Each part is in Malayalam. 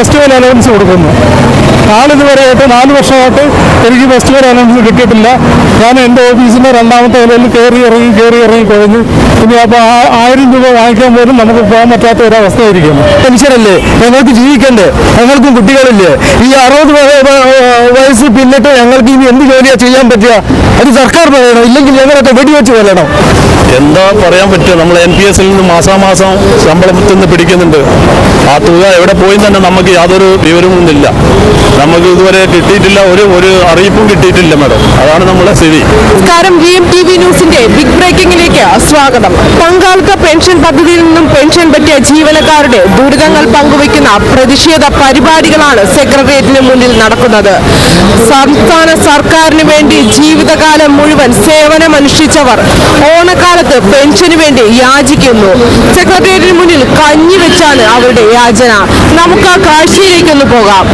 ഫെസ്റ്റിവൽ അലവൻസ് കൊടുക്കുന്നു. നാളിതുവരെയായിട്ട് 4 വർഷമായിട്ട് എനിക്ക് ഫെസ്റ്റിവൽ അലവൻസ് കിട്ടിയിട്ടില്ല. ഞാൻ എൻ്റെ ഓഫീസിൻ്റെ 2ാമത്തെ നിലയിൽ കയറി ഇറങ്ങി കുഴഞ്ഞു. ഇനി അപ്പോൾ 1000 രൂപ വാങ്ങിക്കാൻ പോലും നമുക്ക് പോകാൻ പറ്റാത്ത ഒരവസ്ഥയായിരിക്കുന്നു. മനുഷ്യരല്ലേ, ഞങ്ങൾക്ക് ജീവിക്കണ്ടേ, ഞങ്ങൾക്കും കുട്ടികളില്ലേ? ഈ 60 വയസ്സ് പിന്നിട്ട് ഞങ്ങൾക്ക് ഇനി എന്ത് ജോലിയാണ് ചെയ്യാൻ പറ്റുക? അത് സർക്കാർ പറയണം, ഇല്ലെങ്കിൽ ഞങ്ങളൊക്കെ വെടിവെച്ച് കൊല്ലണം. എന്താ പറയാൻ പറ്റുക? നമ്മൾ NPS-ൽ നിന്ന് മാസാമാസം ശമ്പളത്തിൽ നിന്ന് പിടിക്കുന്നുണ്ട്. ആ തുക എവിടെ പോയി തന്നെ നമുക്ക് യാതൊരു വിവരവും ഇല്ല. നമുക്ക് ഇതുവരെ കിട്ടിയിട്ടില്ല, ഒരു അറിയിപ്പും കിട്ടിയിട്ടില്ല മാഡം. അതാണ് നമ്മുടെ സ്ഥിതി. നമസ്കാരം, GMTV ന്യൂസിന്റെ ബിഗ് ബ്രേക്കിംഗിലേക്ക് സ്വാഗതം. പങ്കാളിത്ത പെൻഷൻ പദ്ധതിയിൽ നിന്നും പെൻഷൻ പറ്റിയ ജീവനക്കാരുടെ ദുരിതങ്ങൾ പങ്കുവയ്ക്കുന്ന പ്രതിഷേധ പരിപാടികളാണ് സെക്രട്ടേറിയറ്റിന് മുന്നിൽ നടക്കുന്നത്. സംസ്ഥാന സർക്കാരിന് വേണ്ടി ജീവിതകാലം മുഴുവൻ സേവനമനുഷ്ഠിച്ചവർ ഓണക്കാലത്ത് പെൻഷന് വേണ്ടി യാചിക്കുന്നു. സെക്രട്ടേറിയറ്റിന് മുന്നിൽ കഞ്ഞി വെച്ചാണ് അവരുടെ യാചന. നമുക്ക് ആ കാഴ്ചയിലേക്കൊന്ന് പോകാം.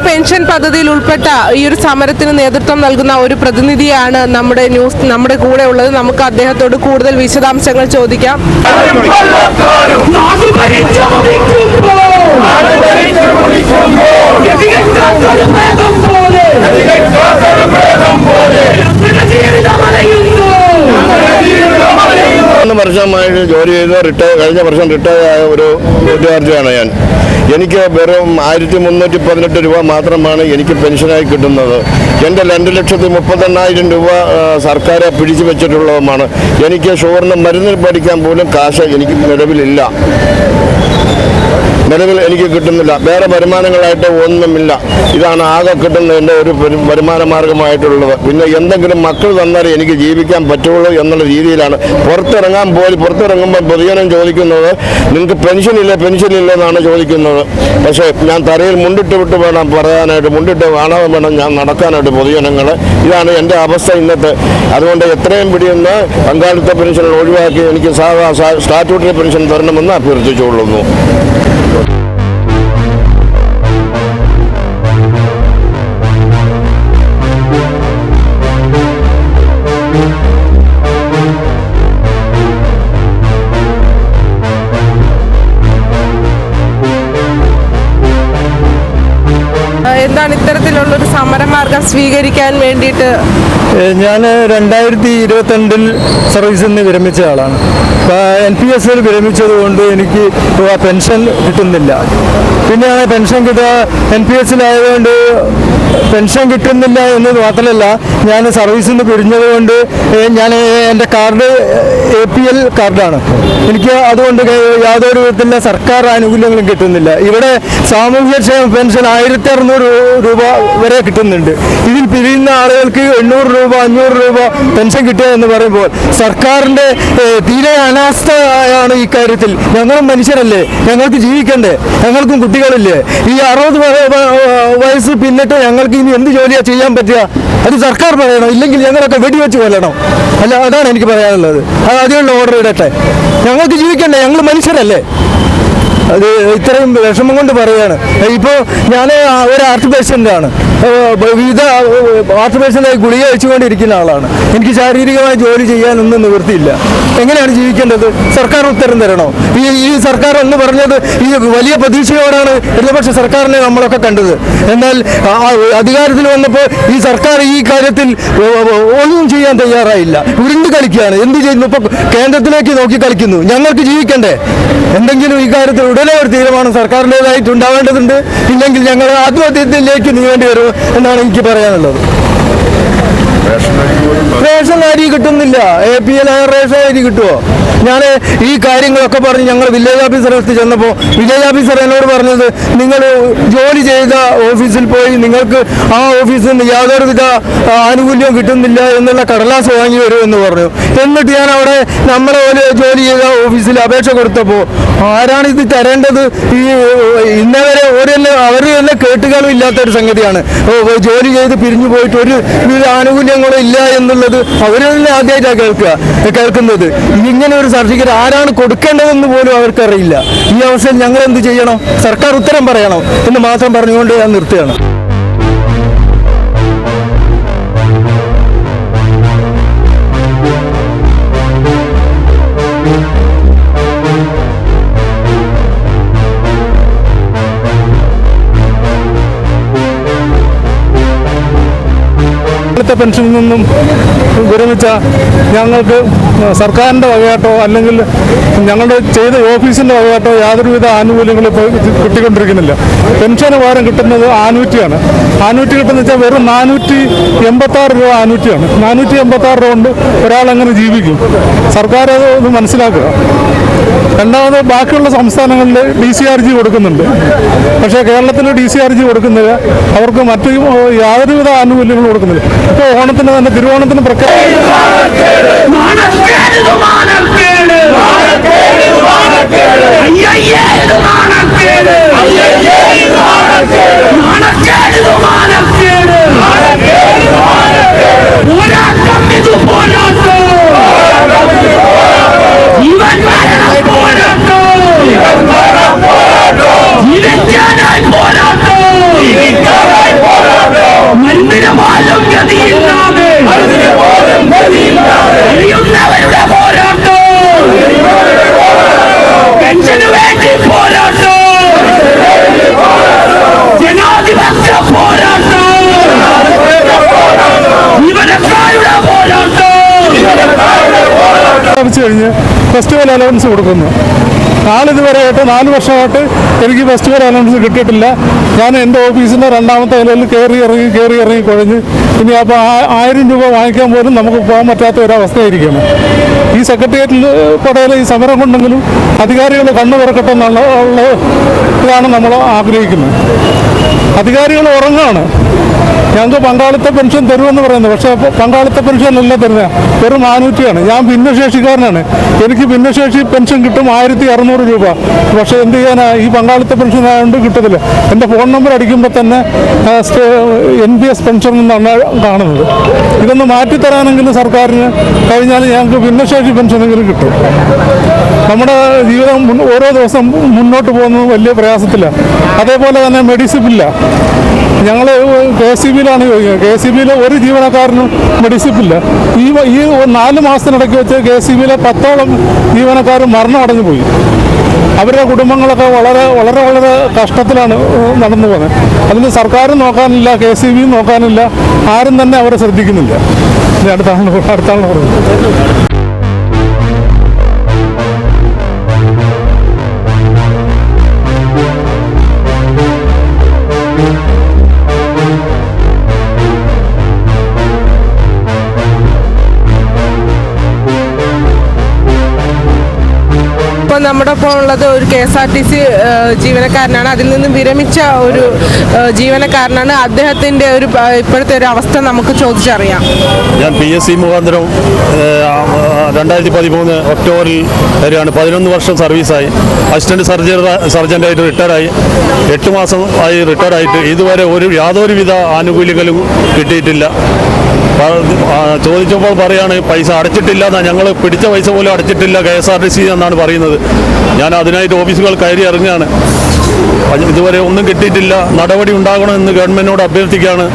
പെൻഷൻ പദ്ധതിയിൽ ഉൾപ്പെട്ട ഈ ഒരു സമരത്തിന് നേതൃത്വം നൽകുന്ന ഒരു പ്രതിനിധിയാണ് നമ്മുടെ കൂടെ ഉള്ളത്. നമുക്ക് അദ്ദേഹത്തോട് കൂടുതൽ വിശദാംശങ്ങൾ ചോദിക്കാം. വർഷമായിട്ട് ജോലി ചെയ്ത് കഴിഞ്ഞ വർഷം റിട്ടയർ ആയ ഒരു ഉദ്യോഗാർത്ഥിയാണ് ഞാൻ. എനിക്ക് വെറും 1318 രൂപ മാത്രമാണ് എനിക്ക് പെൻഷനായി കിട്ടുന്നത്. എൻ്റെ 2,30,000 രൂപ സർക്കാർ പിടിച്ചു വെച്ചിട്ടുള്ളതുമാണ്. എനിക്ക് ഷുഗറിന് മരുന്ന് മേടിക്കാൻ പോലും കാശ് എനിക്ക് നിലവിൽ എനിക്ക് കിട്ടുന്നില്ല. വേറെ വരുമാനങ്ങളായിട്ട് ഒന്നുമില്ല. ഇതാണ് ആകെ കിട്ടുന്ന എൻ്റെ ഒരു വരുമാന മാർഗമായിട്ടുള്ളത്. പിന്നെ എന്തെങ്കിലും മക്കൾ തന്നാൽ എനിക്ക് ജീവിക്കാൻ പറ്റുള്ളൂ എന്നുള്ള രീതിയിലാണ് പുറത്തിറങ്ങുമ്പോൾ പൊതുജനം ചോദിക്കുന്നത്, നിങ്ങൾക്ക് പെൻഷനില്ല എന്നാണ് ചോദിക്കുന്നത്. പക്ഷേ ഞാൻ തറയിൽ മുണ്ടിട്ട് വേണം പറയാനായിട്ട്, വേണം ഞാൻ നടക്കാനായിട്ട് പൊതുജനങ്ങൾ. ഇതാണ് എൻ്റെ അവസ്ഥ ഇന്നത്തെ. അതുകൊണ്ട് എത്രയും പിടിയുന്ന പങ്കാളിത്ത പെൻഷൻ ഒഴിവാക്കി എനിക്ക് സ്റ്റാറ്റ്യൂട്ടറി പെൻഷൻ തരണമെന്ന് അഭ്യർത്ഥിച്ചുകൊള്ളുന്നു. എന്താണ് ഇത്തരത്തിലുള്ളൊരു സമരമാർഗം സ്വീകരിക്കാൻ വേണ്ടിയിട്ട്? ഞാൻ 2022 സർവീസിൽ നിന്ന് വിരമിച്ച ആളാണ്. NPS-ൽ വിരമിച്ചതുകൊണ്ട് എനിക്ക് പെൻഷൻ കിട്ടുന്നില്ല. പിന്നെ പെൻഷൻ NPS-ലായതുകൊണ്ട് പെൻഷൻ കിട്ടുന്നില്ല എന്ന് മാത്രമല്ല, ഞാൻ സർവീസിൽ നിന്ന് പിരിഞ്ഞതുകൊണ്ട് ഞാൻ എൻ്റെ കാർഡ് APL കാർഡാണ്. എനിക്ക് അതുകൊണ്ട് യാതൊരു വിധത്തിലുള്ള സർക്കാർ ആനുകൂല്യങ്ങളും കിട്ടുന്നില്ല. ഇവിടെ സാമൂഹ്യക്ഷേമ പെൻഷൻ 1600 രൂപ വരെ കിട്ടുന്നുണ്ട്. ഇതിൽ പിരിയുന്ന ആളുകൾക്ക് 800 രൂപ 500 രൂപ പെൻഷൻ കിട്ടുക എന്ന് പറയുമ്പോൾ സർക്കാരിൻ്റെ തീരെ അനാസ്ഥയാണ് ഈ കാര്യത്തിൽ. ഞങ്ങളും മനുഷ്യരല്ലേ, ഞങ്ങൾക്ക് ജീവിക്കണ്ടേ, ഞങ്ങൾക്കും കുട്ടികളില്ലേ? ഈ 60 വയസ്സ് പിന്നിട്ട് ഞങ്ങൾക്ക് ഇനി എന്ത് ജോലിയാണ് ചെയ്യാൻ പറ്റുക? അത് സർക്കാർ പറയണം, ഇല്ലെങ്കിൽ ഞങ്ങളൊക്കെ വെടിവെച്ച് കൊല്ലണം. അതാണ് എനിക്ക് പറയാനുള്ളത്. അതിനുള്ള ഓർഡർ ഇടട്ടെ. ഞങ്ങൾക്ക് ജീവിക്കണ്ടേ, ഞങ്ങൾ മനുഷ്യരല്ലേ. അത് ഇത്രയും വിഷമം കൊണ്ട് പറയുകയാണ്. ഇപ്പോൾ ഞാൻ ഒരു ആർട്ട് പേഷ്യൻ്റാണ്. വിവിധ ആർട്ട് പേഷ്യൻ്റായി ഗുളിക കഴിച്ചുകൊണ്ടിരിക്കുന്ന ആളാണ്. എനിക്ക് ശാരീരികമായി ജോലി ചെയ്യാനൊന്നും നിവൃത്തിയില്ല. എങ്ങനെയാണ് ജീവിക്കേണ്ടത്? സർക്കാർ ഉത്തരം തരണോ? ഈ സർക്കാർ എന്ന് പറഞ്ഞത് ഈ വലിയ പ്രതീക്ഷയോടാണ് ഇടതുപക്ഷ സർക്കാരിനെ നമ്മളൊക്കെ കണ്ടത്. എന്നാൽ അധികാരത്തിൽ വന്നപ്പോൾ ഈ സർക്കാർ ഈ കാര്യത്തിൽ ഒന്നും ചെയ്യാൻ തയ്യാറായില്ല. ഉരുണ്ട് കളിക്കുകയാണ്. എന്ത് ചെയ്യുന്നു? ഇപ്പോൾ കേന്ദ്രത്തിലേക്ക് നോക്കി കളിക്കുന്നു. ഞങ്ങൾക്ക് ജീവിക്കണ്ടേ? എന്തെങ്കിലും ഈ കാര്യത്തിൽ ഉടനെ ഒരു തീരുമാനം സർക്കാരിൻ്റെതായിട്ട് ഉണ്ടാവേണ്ടതുണ്ട്. ഇല്ലെങ്കിൽ ഞങ്ങൾ ആത്മഹത്യയിലേക്ക് നീങ്ങേണ്ടി വരും എന്നാണ് എനിക്ക് പറയാനുള്ളത്. റേഷൻ അരി കിട്ടുന്നില്ല. APL റേഷൻ അരി കിട്ടുമോ? ഞാൻ ഈ കാര്യങ്ങളൊക്കെ പറഞ്ഞ് ഞങ്ങൾ വില്ലേജ് ഓഫീസറെ അടുത്ത് ചെന്നപ്പോൾ വില്ലേജ് ഓഫീസർ എന്നോട് പറഞ്ഞത്, നിങ്ങൾ ജോലി ചെയ്ത ഓഫീസിൽ പോയി നിങ്ങൾക്ക് ആ ഓഫീസിൽ നിന്ന് യാതൊരുവിധ ആനുകൂല്യവും കിട്ടുന്നില്ല എന്നുള്ള കടലാസ് വാങ്ങി വരുമെന്ന് പറഞ്ഞു. എന്നിട്ട് ഞാൻ അവിടെ നമ്മളെ ജോലി ചെയ്ത ഓഫീസിൽ അപേക്ഷ കൊടുത്തപ്പോൾ ആരാണ് ഇത് തരേണ്ടത്? ഈ ഇന്നവരെ അവർ തന്നെ കേട്ടുകളും ഇല്ലാത്തൊരു സംഗതിയാണ്. ജോലി ചെയ്ത് പിരിഞ്ഞു പോയിട്ട് ഒരു ആനുകൂല്യങ്ങളും ഇല്ല എന്നുള്ളത് അവർ തന്നെ ആദ്യമായിട്ടാണ് കേൾക്കുന്നത്. ഇങ്ങനെ ഒരു സർട്ടിഫിക്കറ്റ് ആരാണ് കൊടുക്കേണ്ടതെന്ന് പോലും അവർക്കറിയില്ല. ഈ അവസരം ഞങ്ങൾ എന്ത് ചെയ്യണം? സർക്കാർ ഉത്തരം പറയണം എന്ന് മാത്രം പറഞ്ഞുകൊണ്ട് ഞാൻ നിർത്തുകയാണ്. പെൻഷനിൽ നിന്നും വിരമിച്ച ഞങ്ങൾക്ക് സർക്കാരിൻ്റെ വകയായിട്ടോ അല്ലെങ്കിൽ ഞങ്ങളുടെ ചെയ്ത ഓഫീസിൻ്റെ വകയായിട്ടോ യാതൊരുവിധ ആനുകൂല്യങ്ങളും ഇപ്പോൾ കിട്ടിക്കൊണ്ടിരിക്കുന്നില്ല. പെൻഷന് പകരം കിട്ടുന്നത് ആനുവിറ്റിയാണ്. ആനുവിറ്റി കിട്ടുന്ന വെച്ചാൽ വെറും 486 രൂപ ആനുവിറ്റിയാണ്. 486 രൂപ കൊണ്ട് ഒരാളെങ്ങനെ ജീവിക്കും? സർക്കാർ അത് മനസ്സിലാക്കുക. രണ്ടാമത് ബാക്കിയുള്ള സംസ്ഥാനങ്ങളിൽ DCRG കൊടുക്കുന്നുണ്ട്. പക്ഷേ കേരളത്തിൽ DCRG കൊടുക്കുന്നില്ല. അവർക്ക് മറ്റു യാതൊരുവിധ ആനുകൂല്യങ്ങളും കൊടുക്കുന്നില്ല. ഇപ്പോൾ ഓണത്തിന് തന്നെ തിരുവോണത്തിന് കഴിഞ്ഞ് ഫെസ്റ്റിവൽ അലവൻസ് കൊടുക്കുന്നു. നാളിതുവരെയായിട്ട് 4 വർഷമായിട്ട് എനിക്ക് ഫെസ്റ്റിവൽ അലവൻസ് കിട്ടിയിട്ടില്ല. ഞാൻ എൻ്റെ ഓഫീസിൻ്റെ രണ്ടാമത്തെ നിലയിൽ കയറി ഇറങ്ങി കുഴഞ്ഞ് ഇനി അപ്പോൾ 1000 രൂപ വാങ്ങിക്കാൻ പോലും നമുക്ക് പോകാൻ പറ്റാത്ത ഒരവസ്ഥയായിരിക്കുകയാണ്. ഈ സെക്രട്ടേറിയറ്റിൽ പടയിൽ ഈ സമരം കൊണ്ടെങ്കിലും അധികാരികൾ കണ്ണു തുറക്കട്ടെ ഇതാണ് നമ്മൾ ആഗ്രഹിക്കുന്നത്. അധികാരികൾ ഉറങ്ങുകയാണ്. ഞങ്ങൾക്ക് പങ്കാളിത്ത പെൻഷൻ തരുമെന്ന് പറയുന്നത്, പക്ഷേ പങ്കാളിത്ത പെൻഷൻ അല്ല തരുന്നത്, വെറും ആനുവിറ്റിയാണ്. ഞാൻ ഭിന്നശേഷിക്കാരനാണ്. എനിക്ക് ഭിന്നശേഷി പെൻഷൻ കിട്ടും 1600 രൂപ. പക്ഷേ എന്ത് ചെയ്യാനാ, ഈ പങ്കാളിത്ത പെൻഷൻ ആയതുകൊണ്ട് കിട്ടത്തില്ല. എൻ്റെ ഫോൺ നമ്പർ അടിക്കുമ്പോൾ തന്നെ NPS പെൻഷൻ എന്നാണ് കാണുന്നത്. ഇതൊന്ന് മാറ്റിത്തരാനെങ്കിലും സർക്കാരിന് കഴിഞ്ഞാൽ ഞങ്ങൾക്ക് ഭിന്നശേഷി പെൻഷനെങ്കിലും കിട്ടും. നമ്മുടെ ജീവിതം ഓരോ ദിവസം മുന്നോട്ട് പോകുന്നത് വലിയ പ്രയാസത്തിലാണ്. അതേപോലെ തന്നെ മെഡിസിപ്പില്ല. ഞങ്ങൾ KCBയിലാണ് ചോദിക്കുന്നത്. KCBയിൽ ഒരു ജീവനക്കാരനും മെഡിസിപ്പില്ല. ഈ 4 മാസത്തിനിടയ്ക്ക് വെച്ച് KCBയിലെ 10ഓളം ജീവനക്കാർ മരണമടഞ്ഞു പോയി. അവരുടെ കുടുംബങ്ങളൊക്കെ വളരെ വളരെ വളരെ കഷ്ടത്തിലാണ് നടന്നു പോകുന്നത്. അതിന് സർക്കാരും നോക്കാനില്ല, KCBയും നോക്കാനില്ല, ആരും തന്നെ അവരെ ശ്രദ്ധിക്കുന്നില്ല. അടുത്താണ് പറയുന്നത്. ഇപ്പോൾ നമ്മുടെ ഒപ്പം ഉള്ളത് ഒരു KSRTC ജീവനക്കാരനാണ്. അതിൽ നിന്ന് വിരമിച്ച ഒരു ജീവനക്കാരനാണ്. അദ്ദേഹത്തിൻ്റെ ഇപ്പോഴത്തെ ഒരു അവസ്ഥ നമുക്ക് ചോദിച്ചറിയാം. ഞാൻ PSC മുഖാന്തരം 2013 ഒക്ടോബറിൽ വരികയാണ്. 11 വർഷം സർവീസായി. അസിസ്റ്റൻറ്റ് സർജൻ്റായിട്ട് റിട്ടയറായി. 8 മാസം ആയി റിട്ടയറായിട്ട് ഇതുവരെ യാതൊരുവിധ ആനുകൂല്യങ്ങളും കിട്ടിയിട്ടില്ല. ചോദിച്ചപ്പോൾ പറയാണ് പൈസ അടച്ചിട്ടില്ല എന്നാണ്. ഞങ്ങൾ പിടിച്ച പൈസ പോലും അടച്ചിട്ടില്ല KSRTC എന്നാണ് പറയുന്നത്. ഞാൻ അതിനായിട്ട് ഓഫീസുകൾ കയറി ഇറങ്ങുകയാണ്. ഇതുവരെ ഒന്നും കിട്ടിയിട്ടില്ല. നടപടി ഉണ്ടാകണമെന്ന് ഗവൺമെൻറ്റിനോട് അഭ്യർത്ഥിക്കുകയാണ്.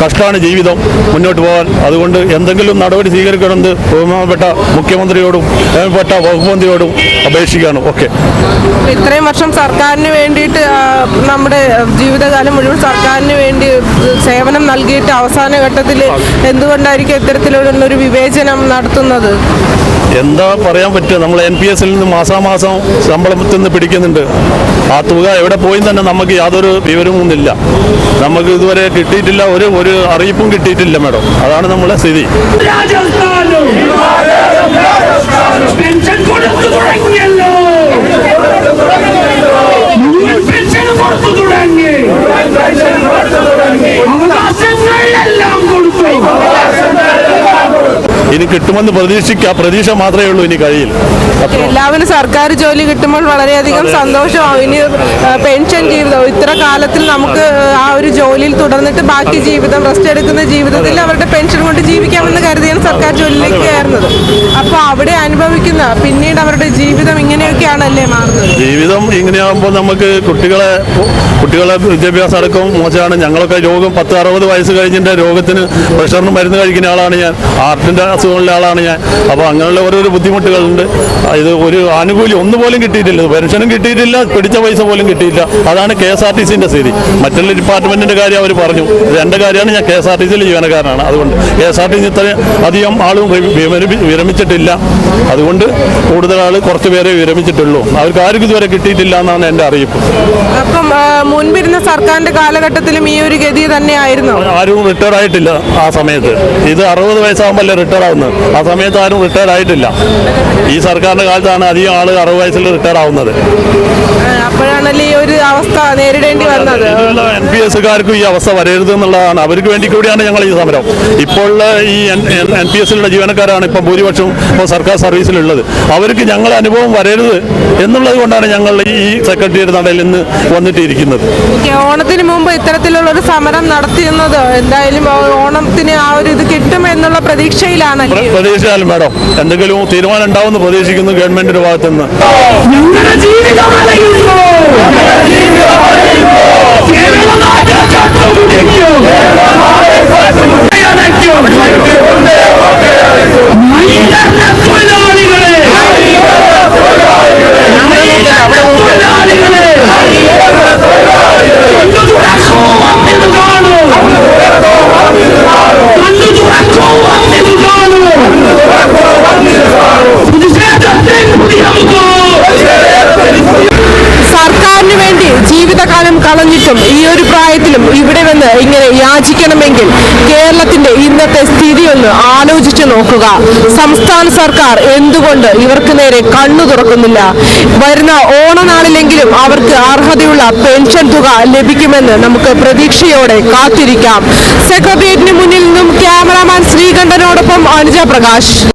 കഷ്ടമാണ് ജീവിതം മുന്നോട്ട് പോകാൻ. അതുകൊണ്ട് എന്തെങ്കിലും നടപടി സ്വീകരിക്കണമെന്ന് ബഹുമാനപ്പെട്ട മുഖ്യമന്ത്രിയോടും ബഹുമാനപ്പെട്ട വകുപ്പ് മന്ത്രിയോടും അപേക്ഷിക്കുകയാണ്. ഓക്കെ, ഇത്രയും വർഷം സർക്കാരിന് വേണ്ടിയിട്ട് നമ്മുടെ ജീവിതകാലം മുഴുവൻ സർക്കാരിന് വേണ്ടി സേവനം നൽകിയിട്ട് അവസാന ഘട്ടത്തിൽ എന്തുകൊണ്ടായിരിക്കും ഇത്തരത്തിലുള്ളൊരു വിവേചനം നടത്തുന്നത്? എന്താ പറയാൻ പറ്റുക, നമ്മൾ NPS നിന്ന് മാസാമാസം ശമ്പളത്തിൽ നിന്ന് പിടിക്കുന്നുണ്ട്. ആ തുക എവിടെ പോയി തന്നെ നമുക്ക് യാതൊരു വിവരവും ഇല്ല. നമുക്ക് ഇതുവരെ കിട്ടിയിട്ടില്ല, ഒരു അറിയിപ്പും കിട്ടിയിട്ടില്ല മാഡം. അതാണ് നമ്മളെ സ്ഥിതി. പെൻഷൻ കൊടുത്തു തുടങ്ങിയല്ലോ, പെൻഷൻ കൊടുത്തു തുടങ്ങി, അവകാശങ്ങളെല്ലാം കൊടുത്തു. ഇനി കിട്ടുമെന്ന് പ്രതീക്ഷ മാത്രമേ ഉള്ളൂ, ഇനി കഴിയില്ല. എല്ലാവരും സർക്കാർ ജോലി കിട്ടുമ്പോൾ വളരെയധികം സന്തോഷമാവും. ഇനി പെൻഷൻ ജീവിതം ഇത്ര കാലത്തിൽ നമുക്ക് ആ ഒരു ജോലിയിൽ തുടർന്നിട്ട് ബാക്കി ജീവിതം റെസ്റ്റ് എടുക്കുന്ന ജീവിതത്തിൽ അവരുടെ പെൻഷൻ കൊണ്ട് ജീവിക്കാമെന്ന് കരുതിയാണ് സർക്കാർ ജോലിയിലേക്ക് കയറുന്നത്. അപ്പോൾ അവിടെ അനുഭവിക്കുന്ന പിന്നീട് അവരുടെ ജീവിതം ഇങ്ങനെയൊക്കെയാണല്ലേ മാറുന്നത്. ജീവിതം ഇങ്ങനെയാകുമ്പോൾ നമുക്ക് കുട്ടികളെ വിദ്യാഭ്യാസം അടക്കം മോശമാണ്. ഞങ്ങളൊക്കെ രോഗം 10-60 വയസ്സ് കഴിഞ്ഞിട്ട് രോഗത്തിന് പ്രഷറിന് മരുന്ന് കഴിക്കുന്ന ആളാണ് ഞാൻ. ഹാർട്ടിൻ്റെ അസുഖമുള്ള ആളാണ് ഞാൻ. അപ്പോൾ അങ്ങനെയുള്ള ഓരോരോ ബുദ്ധിമുട്ടുകളുണ്ട്. ഇത് ഒരു ആനുകൂല്യം ഒന്നുപോലും കിട്ടിയിട്ടില്ല, പെൻഷനും കിട്ടിയിട്ടില്ല, പിടിച്ച പൈസ പോലും കിട്ടിയില്ല. അതാണ് KSRTCൻ്റെ സ്ഥിതി. മറ്റുള്ള ഡിപ്പാർട്ട്മെൻറ്റിൻ്റെ കാര്യം അവർ പറഞ്ഞു. എൻ്റെ കാര്യമാണ്, ഞാൻ KSRTCയിൽ ജീവനക്കാരനാണ്. അതുകൊണ്ട് KSRTC ഇത്രയും അധികം ആളും വിരമിച്ചിട്ടില്ല. അതുകൊണ്ട് കൂടുതൽ ആൾ കുറച്ച് പേരെ വിരമിച്ചിട്ടുള്ളൂ. അവർക്ക് ആർക്കും ഇതുവരെ കിട്ടിയിട്ടില്ല എന്നാണ് എൻ്റെ അറിയിപ്പ്. അപ്പം മുൻപിരുന്ന സർക്കാരിന്റെ കാലഘട്ടത്തിലും ഈ ഒരു ഗതി തന്നെയായിരുന്നു. ആരും റിട്ടയർ ആയിട്ടില്ല ആ സമയത്ത്. ഇത് 60 വയസ്സാകുമ്പോൾ റിട്ടയർ ആവുന്നത്. ആ സമയത്ത് ആരും റിട്ടയർ ആയിട്ടില്ല. ഈ സർക്കാരിന്റെ കാലത്താണ് അധികം ആൾ 60 വയസ്സിൽ റിട്ടയർ ആവുന്നത്. അപ്പോഴാണല്ലേ ഈ ഒരു അവസ്ഥ നേരിടേണ്ടി വന്നത്. NPSകാർക്കും ഈ അവസ്ഥ വരരുത് എന്നുള്ളതാണ്. അവർക്ക് വേണ്ടി കൂടിയാണ് ഞങ്ങൾ ഈ സമരം. ഇപ്പോൾ ഈ NPSലുള്ള ജീവനക്കാരാണ് ഇപ്പോൾ ഭൂരിപക്ഷം ഇപ്പോൾ സർക്കാർ സർവീസിലുള്ളത്. അവർക്ക് ഞങ്ങളുടെ അനുഭവം വരരുത് എന്നുള്ളത് കൊണ്ടാണ് ഞങ്ങൾ ഈ സെക്രട്ടേറിയറ്റ് നടയിൽ നിന്ന് വന്നിട്ടിരിക്കുന്നത്. ഓണത്തിന് മുമ്പ് ഇത്തരത്തിലുള്ള ഒരു സമരം നടത്തിയിരുന്നത് എന്തായാലും ഓണത്തിന് ആ ഒരു ഇത് കിട്ടും എന്നുള്ള പ്രതീക്ഷയിലാണ്. പ്രതീക്ഷയാലും മാഡം എന്തെങ്കിലും തീരുമാനം ഉണ്ടാവുമെന്ന് പ്രതീക്ഷിക്കുന്നു ഗവൺമെന്റിന്റെ ഭാഗത്തു നിന്ന്. സർക്കാരിന് വേണ്ടി ജീവിതകാലം കളഞ്ഞിട്ടും ഈ ഒരു പ്രായത്തിലും ഇവിടെ വന്ന് ഇങ്ങനെ യാചിക്കണമെങ്കിൽ കേരളത്തിന്റെ ഇന്നത്തെ സ്ഥിതി ഒന്ന് ആലോചിച്ചു നോക്കുക. സംസ്ഥാന സർക്കാർ എന്തുകൊണ്ട് ഇവർക്ക് നേരെ കണ്ണു തുറക്കുന്നില്ല? വരുന്ന ഓണനാളിലെങ്കിലും അവർക്ക് അർഹതയുള്ള പെൻഷൻ തുക ലഭിക്കുമെന്ന് നമുക്ക് പ്രതീക്ഷയോടെ കാത്തിരിക്കാം. സെക്രട്ടേറിയറ്റിന് മുന്നിൽ നിന്നും ക്യാമറാമാൻ ശ്രീകണ്ഠനോടൊപ്പം അനുജ പ്രകാശ്.